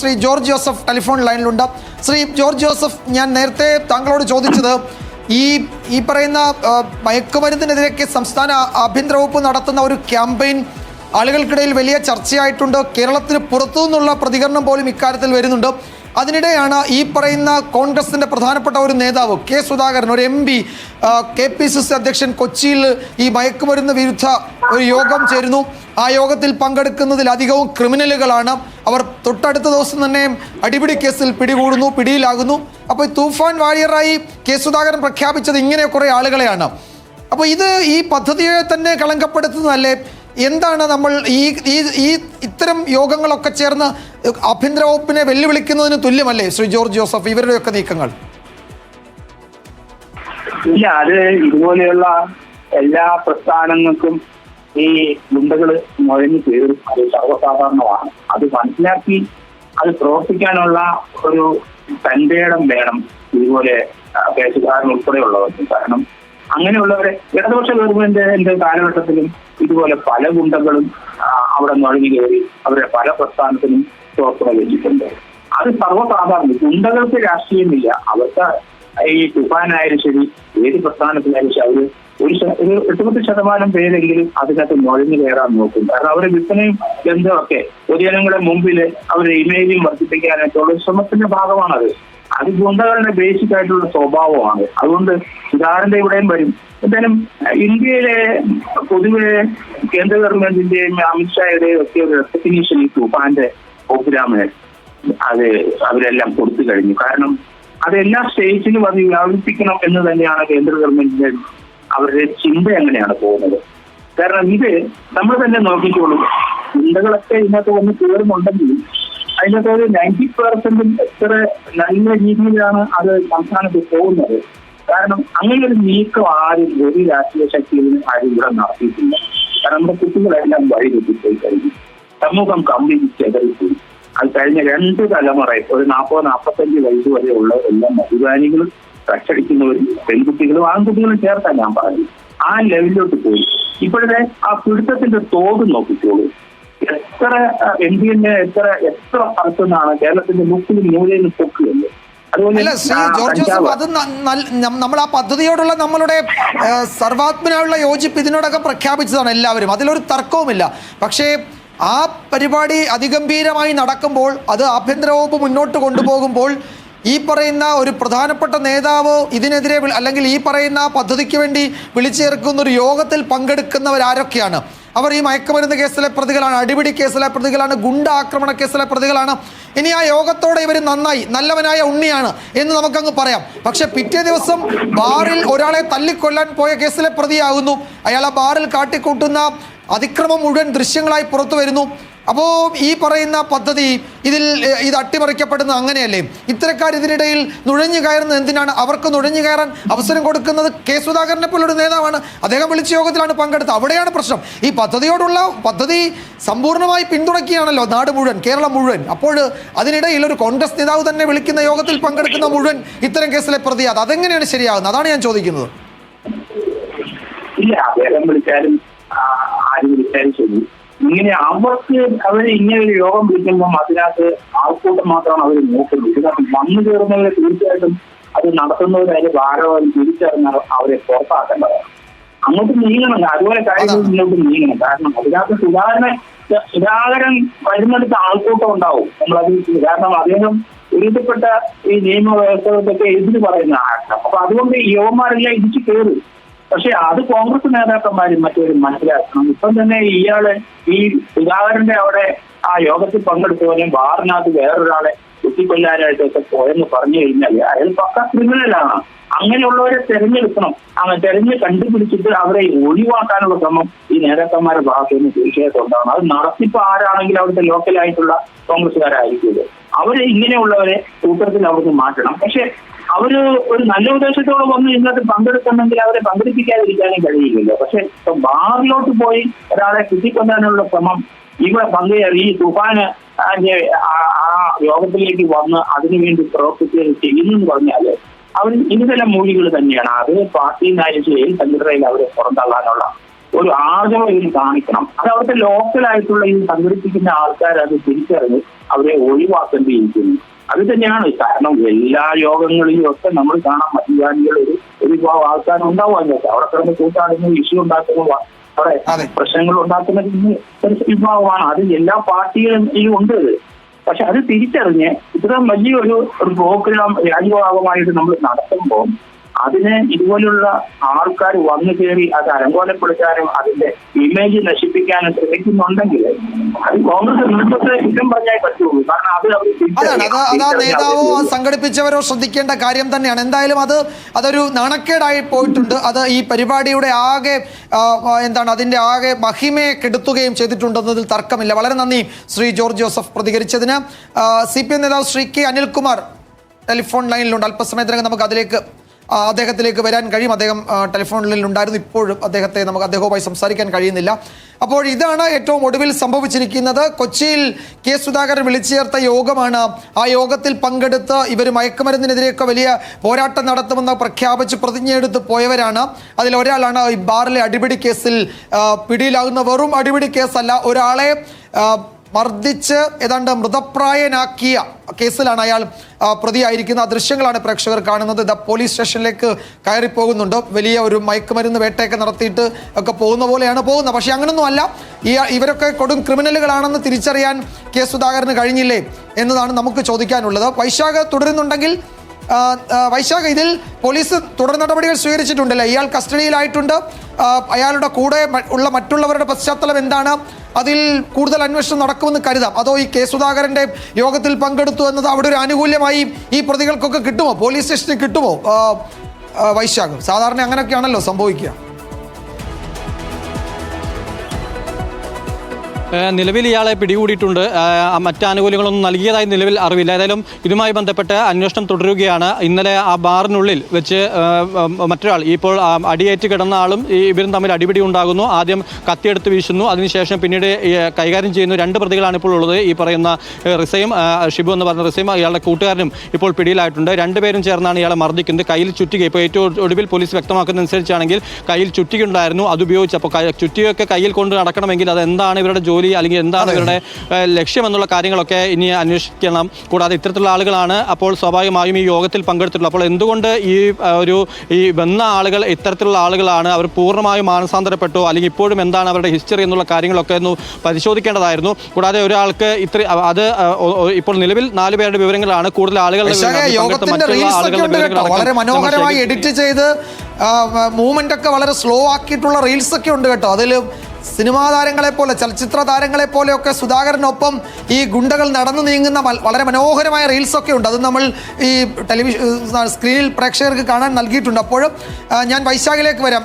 Shri George Joseph telephone ലൈനിലുണ്ട്. ശ്രീ ജോർജ് ജോസഫ്, ഞാൻ നേരത്തെ താങ്കളോട് ചോദിച്ചത് ഈ പറയുന്ന മയക്കുമരുന്നിനെതിരെ സംസ്ഥാന ആഭ്യന്തര വകുപ്പ് നടത്തുന്ന ഒരു ക്യാമ്പയിൻ ആളുകൾക്കിടയിൽ വലിയ ചർച്ചയായിട്ടുണ്ട്. കേരളത്തിന് പുറത്തു നിന്നുള്ള പ്രതികരണം പോലും ഇക്കാര്യത്തിൽ വരുന്നുണ്ട്. അതിനിടെയാണ് ഈ പറയുന്ന കോൺഗ്രസിൻ്റെ പ്രധാനപ്പെട്ട ഒരു നേതാവ് കെ സുധാകരൻ, ഒരു MP, KPCC അധ്യക്ഷൻ കൊച്ചിയിൽ ഈ മയക്കുമരുന്ന് വിരുദ്ധ ഒരു യോഗം ചേരുന്നു. ആ യോഗത്തിൽ പങ്കെടുക്കുന്നതിലധികവും ക്രിമിനലുകളാണ്. അവർ തൊട്ടടുത്ത ദിവസം തന്നെ അടിപിടി കേസിൽ പിടിയിലാകുന്നു. അപ്പോൾ തൂഫാൻ വാരിയറായി കെ സുധാകരൻ പ്രഖ്യാപിച്ചത് ഇങ്ങനെ കുറേ ആളുകളെയാണ്. അപ്പോൾ ഇത് ഈ പദ്ധതിയെ തന്നെ കളങ്കപ്പെടുത്തുന്നതല്ലേ? എന്താണ് നമ്മൾ ഈ ഇത്തരം യോഗങ്ങളൊക്കെ ചേർന്ന് ആഭ്യന്തര വകുപ്പിനെ വെല്ലുവിളിക്കുന്നതിന് തുല്യമല്ലേ ശ്രീ ജോർജ് ജോസഫ് ഇവരുടെയൊക്കെ നീക്കങ്ങൾ? ഇല്ല, അത് ഇതുപോലെയുള്ള എല്ലാ പ്രസ്ഥാനങ്ങൾക്കും ഈ ഗുണ്ടകൾ നുഴഞ്ഞു കയറും. അത് സർവ്വസാധാരണമാണ്. അത് മനസ്സിലാക്കി അത് പ്രവർത്തിക്കാനുള്ള ഒരു തന്റേടം വേണം ഇതുപോലെ കേസുകാരൻ ഉൾപ്പെടെയുള്ളവർക്ക്. കാരണം അങ്ങനെയുള്ളവരെ ഇടതുപക്ഷ ഗവൺമെന്റിന്റെ കാലഘട്ടത്തിലും ഇതുപോലെ പല ഗുണ്ടകളും അവിടെ നുഴഞ്ഞു കയറി അവരുടെ പല പ്രസ്ഥാനത്തിനും പ്രവർത്തനം വെച്ചിട്ടുണ്ട്. അത് സർവ്വസാധാരണ. ഗുണ്ടകൾക്ക് രാഷ്ട്രീയമില്ല. അവർക്ക് ഈ തുഫാനായാലും ശരി, ഏത് പ്രസ്ഥാനത്തിലായാലും ശരി, അവര് ഒരു 80% പേരെങ്കിലും അതിനകത്ത് നുഴഞ്ഞു കയറാൻ നോക്കും. കാരണം അവരുടെ വിൽപ്പനയും ബന്ധമൊക്കെ പൊതുജനങ്ങളുടെ മുമ്പിൽ അവരുടെ ഇമേജും വർദ്ധിപ്പിക്കാനായിട്ടുള്ള ശ്രമത്തിന്റെ ഭാഗമാണത്. അത് ഗുണ്ടകളുടെ ബേസിക് ആയിട്ടുള്ള സ്വഭാവമാണ്. അതുകൊണ്ട് സുധാകരന്റെ ഇവിടെയും വരും. എന്തായാലും ഇന്ത്യയിലെ പൊതുവെ കേന്ദ്ര ഗവൺമെന്റിന്റെയും അമിത്ഷായുടെയും ഒക്കെ ഒരു റെക്കഗ്നീഷൻ ഈ തുഫാന്റെ പ്രോഗ്രാമിന് അത് അവരെല്ലാം കൊടുത്തു കഴിഞ്ഞു. കാരണം അത് എല്ലാ സ്റ്റേറ്റിലും അത് വ്യാപിപ്പിക്കണം എന്ന് തന്നെയാണ് കേന്ദ്ര ഗവൺമെന്റിന്റെ അവരുടെ ചിന്ത എങ്ങനെയാണ് പോകുന്നത്. കാരണം ഇത് നമ്മൾ തന്നെ നോക്കിക്കോളൂ. ഗുണ്ടകളൊക്കെ ഇതിനകത്ത് വന്ന് കയറുന്നുണ്ടെങ്കിൽ അതിനകത്ത് ഒരു 90% എത്ര നല്ല രീതിയിലാണ് അത് സംസ്ഥാനത്ത് പോകുന്നത്. കാരണം അങ്ങനെ ഒരു നീക്കം ആരും ഒരു രാഷ്ട്രീയ ശക്തിയിലും ആരും ഇവിടെ നടത്തിയിട്ടില്ല. കാരണം നമ്മുടെ കുട്ടികളെല്ലാം വഴി തെറ്റിപ്പോയി കഴിഞ്ഞു. സമൂഹം കംപ്ലീറ്റ് ചെതറിപ്പോയി. അത് കഴിഞ്ഞ 2 തലമുറ, ഒരു 40-45 വയസ്സ് വരെ ഉള്ള എല്ലാ മധുരാനികളും അച്ചടിക്കുന്നവരും പെൺകുട്ടികളും ആൺകുട്ടികളും ചേർത്താൻ ഞാൻ പറഞ്ഞു. ആ ലെവലിലോട്ട് പോയി. ഇപ്പോഴത്തെ ആ പിടുത്തത്തിന്റെ തോത് നോക്കിക്കോളൂ. എത്ര MPN എത്ര സ്ഥലത്തുനിന്നാണ് കേരളത്തിന്റെ മുക്കിലും മൂലയിലും പൊക്കുകയുണ്ട്. അല്ല ശ്രീ ജോർജ് ജോസഫ്, അത് നമ്മൾ ആ പദ്ധതിയോടുള്ള നമ്മളുടെ സർവാത്മനായുള്ള യോജിപ്പ് ഇതിനോടൊക്കെ പ്രഖ്യാപിച്ചതാണ് എല്ലാവരും, അതിലൊരു തർക്കവുമില്ല. പക്ഷേ ആ പരിപാടി അതിഗംഭീരമായി നടക്കുമ്പോൾ, അത് ആഭ്യന്തര വകുപ്പ് മുന്നോട്ട് കൊണ്ടുപോകുമ്പോൾ ഈ പറയുന്ന ഒരു പ്രധാനപ്പെട്ട നേതാവ് ഇതിനെതിരെ അല്ലെങ്കിൽ ഈ പറയുന്ന പദ്ധതിക്ക് വേണ്ടി വിളിച്ചു ചേർക്കുന്ന ഒരു യോഗത്തിൽ പങ്കെടുക്കുന്നവരാരൊക്കെയാണ്? അവർ ഈ മയക്കുമരുന്ന് കേസിലെ പ്രതികളാണ്, അടിപിടി കേസിലെ പ്രതികളാണ്, ഗുണ്ട ആക്രമണ കേസിലെ പ്രതികളാണ്. ഇനി ആ യോഗത്തോടെ ഇവർ നല്ലവനായ ഉണ്ണിയാണ് എന്ന് നമുക്കങ്ങ് പറയാം. പക്ഷെ പിറ്റേ ദിവസം ബാറിൽ ഒരാളെ തല്ലിക്കൊല്ലാൻ പോയ കേസിലെ പ്രതിയാകുന്നു. അയാൾ ആ ബാറിൽ കാട്ടിക്കൂട്ടുന്ന അതിക്രമം മുഴുവൻ ദൃശ്യങ്ങളായി പുറത്തു വരുന്നു. അപ്പോൾ ഈ പറയുന്ന പദ്ധതി ഇത് അട്ടിമറിക്കപ്പെടുന്നത് അങ്ങനെയല്ലേ? ഇത്തരക്കാർ ഇതിനിടയിൽ നുഴഞ്ഞു കയറുന്നത് എന്തിനാണ്? അവർക്ക് നുഴഞ്ഞു കയറാൻ അവസരം കൊടുക്കുന്നത് കെ സുധാകരനെ പോലൊരു നേതാവാണ്. അദ്ദേഹം വിളിച്ച യോഗത്തിലാണ് പങ്കെടുത്തത്. അവിടെയാണ് പ്രശ്നം. ഈ പദ്ധതി സമ്പൂർണ്ണമായി പിന്തുണയ്ക്കുകയാണല്ലോ നാട് മുഴുവൻ, കേരളം മുഴുവൻ. അപ്പോൾ അതിനിടയിൽ ഒരു കോൺഗ്രസ് നേതാവ് തന്നെ വിളിക്കുന്ന യോഗത്തിൽ പങ്കെടുക്കുന്ന മുഴുവൻ ഇത്തരം കേസിലെ പ്രതിയാണ്. അതെങ്ങനെയാണ് ശരിയാകുന്നത്? അതാണ് ഞാൻ ചോദിക്കുന്നത്. ഇല്ല, അദ്ദേഹം വിളിച്ചാലും ആര് വിളിച്ചാലും ശരി, ഇങ്ങനെ അവര് ഇങ്ങനെ ഒരു യോഗം വിളിക്കുമ്പോൾ അതിനകത്ത് ആൾക്കൂട്ടം മാത്രമാണ് അവർ നോക്കുന്നത്. ഇതിനകത്ത് വന്നു കയറുന്നവരെ തീർച്ചയായിട്ടും അത് നടത്തുന്നവരെ അതിന്റെ ഭാരവാഹി തിരിച്ചറിഞ്ഞ അവരെ പുറത്താക്കേണ്ടതാണ്. അങ്ങോട്ട് നീങ്ങണം. അതുപോലെ കാര്യങ്ങൾ മുന്നോട്ട് നീങ്ങണം. കാരണം അതിനകത്ത് സുധാകരൻ വരുന്നിടത്ത് ആൾക്കൂട്ടം ഉണ്ടാവും. നമ്മളത് കാരണം അദ്ദേഹം ഒരുക്കപ്പെട്ട ഈ നിയമവ്യവസ്ഥകൾക്കൊക്കെ എതിര് പറയുന്ന ആൾക്കാർ. അപ്പൊ അതുകൊണ്ട് ഈ യുവന്മാരെല്ലാം ഇടിച്ചു കയറും. പക്ഷെ അത് കോൺഗ്രസ് നേതാക്കന്മാരും മറ്റൊരു മനസ്സിലാക്കണം. ഇപ്പം തന്നെ ഇയാള് ഈ സുധാകരന്റെ അവിടെ ആ യോഗത്തിൽ പങ്കെടുത്തവരെയും ബാറിനകത്ത് വേറൊരാളെ കുത്തിക്കൊല്ലാനായിട്ടൊക്കെ പോയെന്ന് പറഞ്ഞു കഴിഞ്ഞാൽ അയാൾ പക്ക ക്രിമിനലാണ്. അങ്ങനെയുള്ളവരെ തെരഞ്ഞെടുക്കണം. അങ്ങനെ തെരഞ്ഞ് കണ്ടുപിടിച്ചിട്ട് അവരെ ഒഴിവാക്കാനുള്ള ശ്രമം ഈ നേതാക്കന്മാരുടെ ഭാഗത്ത് നിന്ന് തീർച്ചയായിട്ടും ഉണ്ടാവണം. അത് നടത്തിപ്പ് ആരാണെങ്കിലും അവിടുത്തെ ലോക്കലായിട്ടുള്ള കോൺഗ്രസ്സുകാരായിരിക്കും. അവരെ ഇങ്ങനെയുള്ളവരെ കൂട്ടത്തിൽ അവിടുന്ന് മാറ്റണം. പക്ഷെ അവര് ഒരു നല്ല ഉദ്ദേശത്തോടെ വന്ന് ഇന്നത്തെ പങ്കെടുക്കുന്നെങ്കിൽ അവരെ പങ്കെടുപ്പിക്കാതിരിക്കാനും കഴിയില്ലല്ലോ. പക്ഷെ ഇപ്പൊ ബാറിലോട്ട് പോയി ഒരാളെ കുത്തിക്കൊല്ലാനുള്ള ശ്രമം ഇവിടെ ഈ തുഫാന് ആ യോഗത്തിലേക്ക് വന്ന് അതിനുവേണ്ടി പ്രവർത്തിക്കുകയും ചെയ്യുന്നെന്ന് പറഞ്ഞാല് അവർ ഇനിതെല്ലാം മൂലികൾ തന്നെയാണ്. അത് പാർട്ടിന്നായാലും ശരി സംഘടനയിൽ അവരെ പുറന്തള്ളാനുള്ള ഒരു ആർജവം ഇതിന് കാണിക്കണം. അത് അവിടുത്തെ ലോക്കലായിട്ടുള്ള ഈ സംഘടിപ്പിക്കുന്ന ആൾക്കാർ അത് തിരിച്ചറിഞ്ഞ് അവരെ ഒഴിവാക്കേണ്ടിയിരിക്കുന്നു. അത് തന്നെയാണ് കാരണം. എല്ലാ യോഗങ്ങളിലും ഒക്കെ നമ്മൾ കാണാം മദ്യപാനികൾ ഒരു വിഭാഗം ആൾക്കാരുണ്ടാവാൻ അവിടെ കിടന്ന് കൂട്ടാടുന്ന ഇഷ്യൂ ഉണ്ടാക്കുന്ന അവിടെ പ്രശ്നങ്ങൾ ഉണ്ടാക്കുന്ന വിഭാഗമാണ്. അത് എല്ലാ പാർട്ടികളിലും ഉണ്ട്. പക്ഷെ അത് തിരിച്ചറിഞ്ഞ് ഇത്രയും വലിയൊരു പ്രോഗ്രാം രാജ്യഭാഗമായിട്ട് നമ്മൾ നടത്തുമ്പോൾ അതിന് ഇതുപോലുള്ള ആൾക്കാർ വന്നു കയറി അത് അലങ്കോലപ്പെടുത്താനും അതിന്റെ ഇമേജ് നശിപ്പിക്കാനും ശ്രമിക്കുന്നുണ്ടെങ്കിൽ അത് കോൺഗ്രസ് നേതൃത്വത്തെ കുറ്റം പറഞ്ഞാൽ പറ്റുള്ളൂ. കാരണം അതാ നേതാവോ സംഘടിപ്പിച്ചവരോ ശ്രദ്ധിക്കേണ്ട കാര്യം തന്നെയാണ്. എന്തായാലും അതൊരു നാണക്കേടായി പോയിട്ടുണ്ട്. അത് ഈ പരിപാടിയുടെ ആകെ അതിന്റെ ആകെ മഹിമയെ കെടുത്തുകയും ചെയ്തിട്ടുണ്ടെന്നതിൽ തർക്കമില്ല. വളരെ നന്ദി ശ്രീ ജോർജ് ജോസഫ് പ്രതികരിച്ചതിന്. CPM നേതാവ് ശ്രീ കെ അനിൽകുമാർ ടെലിഫോൺ ലൈനിലുണ്ട്. അല്പസമയത്തിനകം നമുക്ക് അദ്ദേഹത്തിലേക്ക് വരാൻ കഴിയും. അദ്ദേഹം ടെലിഫോണിൽ ഉണ്ടായിരുന്നു. ഇപ്പോഴും അദ്ദേഹവുമായി സംസാരിക്കാൻ കഴിയുന്നില്ല. അപ്പോൾ ഇതാണ് ഏറ്റവും ഒടുവിൽ സംഭവിച്ചിരിക്കുന്നത്. കൊച്ചിയിൽ കെ സുധാകരൻ വിളിച്ചു ചേർത്ത യോഗമാണ്. ആ യോഗത്തിൽ പങ്കെടുത്ത് ഇവർ മയക്കുമരുന്നിനെതിരെയൊക്കെ വലിയ പോരാട്ടം നടത്തുമെന്ന് പ്രഖ്യാപിച്ച് പ്രതിജ്ഞയെടുത്ത് പോയവരാണ്. അതിലൊരാളാണ് ഈ ബാറിലെ അടിപിടി കേസിൽ പിടിയിലാകുന്ന. വെറും അടിപിടി കേസല്ല, ഒരാളെ മർദ്ദിച്ച് ഏതാണ്ട് മൃതപ്രായനാക്കിയ കേസിലാണ് അയാൾ പ്രതിയായിരിക്കുന്ന. ആ ദൃശ്യങ്ങളാണ് പ്രേക്ഷകർ കാണുന്നത്. പോലീസ് സ്റ്റേഷനിലേക്ക് കയറിപ്പോകുന്നുണ്ട്. വലിയ ഒരു മയക്കുമരുന്ന് വേട്ടയൊക്കെ നടത്തിയിട്ട് ഒക്കെ പോകുന്ന പോലെയാണ് പോകുന്നത്. പക്ഷേ അങ്ങനൊന്നും അല്ല. ഇവരൊക്കെ കൊടും ക്രിമിനലുകളാണെന്ന് തിരിച്ചറിയാൻ കെ സുധാകരന് കഴിഞ്ഞില്ലേ എന്നതാണ് നമുക്ക് ചോദിക്കാനുള്ളത്. വൈശാഖ് തുടരുന്നുണ്ടെങ്കിൽ വൈശാഖ്, ഇതിൽ പോലീസ് തുടർ നടപടികൾ സ്വീകരിച്ചിട്ടുണ്ടല്ലേ? ഇയാൾ കസ്റ്റഡിയിലായിട്ടുണ്ട്. അയാളുടെ കൂടെ ഉള്ള മറ്റുള്ളവരുടെ പശ്ചാത്തലം എന്താണ്? അതിൽ കൂടുതൽ അന്വേഷണം നടക്കുമെന്ന് കരുതാം. അതോ ഈ കെ സുധാകരന്റെ യോഗത്തിൽ പങ്കെടുത്തു എന്നത് അവിടെ ഒരു ആനുകൂല്യമായി ഈ പ്രതികൾക്കൊക്കെ കിട്ടുമോ? പോലീസ് സ്റ്റേഷനിൽ കിട്ടുമോ വൈശാഖ്? സാധാരണ അങ്ങനെയൊക്കെയാണല്ലോ സംഭവിക്കുക. നിലവിൽ ഇയാളെ പിടികൂടിയിട്ടുണ്ട്. മറ്റ് ആനുകൂല്യങ്ങളൊന്നും നൽകിയതായി നിലവിൽ അറിവില്ല. ഏതായാലും ഇതുമായി ബന്ധപ്പെട്ട് അന്വേഷണം തുടരുകയാണ്. ഇന്നലെ ആ ബാറിനുള്ളിൽ വെച്ച് മറ്റൊരാൾ, ഇപ്പോൾ അടിയേറ്റ് കിടന്ന ആളും ഇവരും തമ്മിൽ അടിപിടി ഉണ്ടാകുന്നു. ആദ്യം കത്തിയെടുത്ത് വീശുന്നു. അതിനുശേഷം പിന്നീട് കൈകാര്യം ചെയ്യുന്നു. 2 പ്രതികളാണ് ഇപ്പോൾ ഉള്ളത്. ഈ പറയുന്ന റിസയും ഷിബു എന്ന് പറഞ്ഞ റിസയും ഇയാളുടെ കൂട്ടുകാരനും ഇപ്പോൾ പിടിയിലായിട്ടുണ്ട്. 2 പേരും ചേർന്നാണ് ഇയാളെ മർദ്ദിക്കുന്നത്. കയ്യിൽ ചുറ്റിക, ഇപ്പോൾ ഏറ്റവും ഒടുവിൽ പോലീസ് വ്യക്തമാക്കുന്നതനുസരിച്ചാണെങ്കിൽ കയ്യിൽ ചുറ്റിക ഉണ്ടായിരുന്നു. അത് ഉപയോഗിച്ച് അപ്പോൾ ചുറ്റികയൊക്കെ കയ്യിൽ കൊണ്ട് നടക്കണമെങ്കിൽ അത് എന്താണ് ഇവരുടെ ജോലി അല്ലെങ്കിൽ എന്താണ് ഇവരുടെ ലക്ഷ്യമെന്നുള്ള കാര്യങ്ങളൊക്കെ ഇനി അന്വേഷിക്കണം. കൂടാതെ ഇത്തരത്തിലുള്ള ആളുകളാണ് അപ്പോൾ സ്വാഭാവികമായും ഈ യോഗത്തിൽ പങ്കെടുത്തിട്ടുള്ളത്. അപ്പോൾ എന്തുകൊണ്ട് ഈ വന്ന ആളുകൾ ഇത്തരത്തിലുള്ള ആളുകളാണ്? അവർ പൂർണ്ണമായും മാനസാന്തരപ്പെട്ടോ അല്ലെങ്കിൽ ഇപ്പോഴും എന്താണ് അവരുടെ ഹിസ്റ്ററി എന്നുള്ള കാര്യങ്ങളൊക്കെ ഒന്ന് പരിശോധിക്കേണ്ടതായിരുന്നു. കൂടാതെ ഒരാൾക്ക് ഇപ്പോൾ നിലവിൽ 4 പേരുടെ വിവരങ്ങളാണ്. കൂടുതൽ ആളുകളുടെ വളരെ മനോഹരമായി എഡിറ്റ് ചെയ്ത് മൂവ്മെന്റ് ഒക്കെ വളരെ സ്ലോ ആക്കിയിട്ടുള്ള റീൽസ് ഒക്കെ ഉണ്ട് കേട്ടോ. അതിൽ സിനിമാ താരങ്ങളെ പോലെ, ചലച്ചിത്ര താരങ്ങളെ പോലെയൊക്കെ സുധാകരനൊപ്പം ഈ ഗുണ്ടകൾ നടന്നു നീങ്ങുന്ന വളരെ മനോഹരമായ റീൽസൊക്കെ ഉണ്ട്. അത് നമ്മൾ ഈ സ്ക്രീനിൽ പ്രേക്ഷകർക്ക് കാണാൻ നൽകിയിട്ടുണ്ട്. അപ്പോഴും ഞാൻ വൈശാഖിലേക്ക് വരാം.